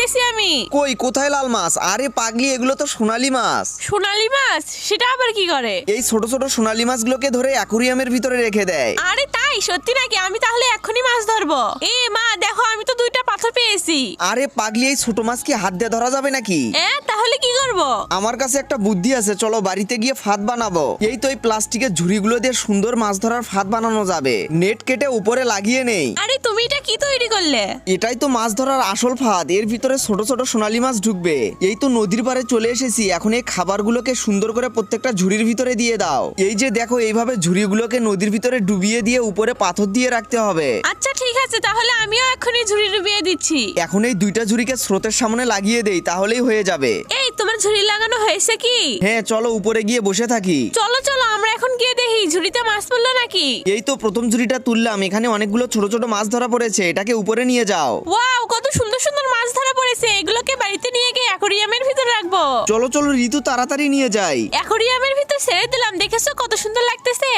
পেয়েছি আমি। কই কোথায় লাল মাছ? আরে পাগলি, এগুলো তো সোনালী মাছ। সোনালী মাছ? সেটা আবার কি করে? এই ছোট ছোট সোনালী মাছগুলোকে ধরে অ্যাকুরিয়ামের ভিতরে রেখে দেয়। আরে তাই? সত্যি নাকি? আমি তাহলে এক্ষুনি মাছ ধরবো। এ মা দেখো, আমি তো 2টা পাথর পেয়েছি। আরে পাগলি, এই ছোট মাছ কি হাত দিয়ে ধরা যাবে নাকি? তাহলে কি করব? আমার কাছে একটা বুদ্ধি আছে, চলো বাড়িতে গিয়ে ফাঁদ বানাবো। এই তো এই প্লাস্টিকের ঝুড়িগুলো দিয়ে সুন্দর মাছ ধরার ফাঁদ বানানো যাবে। নেট কেটে উপরে লাগিয়ে নেই। আরে তুমি এটা কি তৈরি করলে? এটাই তো মাছ ধরার আসল ফাঁদ। এর ভিতরে ছোট ছোট সোনালী মাছ ঢুকবে। এই তো নদীর পাড়ে চলে এসেছি। এখন এই খাবারগুলোকে সুন্দর করে প্রত্যেকটা ঝুড়ির ভিতরে দিয়ে দাও। এই যে দেখো, এইভাবে ঝুড়িগুলোকে নদীর ভিতরে ডুবিয়ে দিয়ে উপরে পাথর দিয়ে রাখতে হবে। আচ্ছা ঠিক আছে, তাহলে আমিও এক্ষুনি ঝুড়ি ডুবিয়ে দিচ্ছি। এখন এই 2টা ঝুড়িকে স্রোতের সামনে লাগিয়ে দেই, তাহলেই হয়ে যাবে। এই তোমার ঝুড়ি লাগানো হয়েছে কি? হ্যাঁ চলো উপরে গিয়ে বসে থাকি। চলো চলো, আমরা এখন গিয়ে দেখি ঝুড়িতে মাছ পড়লো নাকি। এই তো প্রথম ঝুড়িটা তুললাম। এখানে অনেকগুলো ছোট ছোট মাছ ধরা পড়েছে। এটাকে উপরে নিয়ে যাও। ওয়াও, কত সুন্দর সুন্দর মাছ ধরা পড়েছে। এগুলোকে বাড়িতে নিয়ে গিয়ে অ্যাকোরিয়ামের ভিতর রাখবো। চলো চলো ঋতু, তাড়াতাড়ি নিয়ে যাই। অ্যাকোরিয়ামের ভিতর ছেড়ে দিলাম, দেখেছো কত সুন্দর লাগতেছে।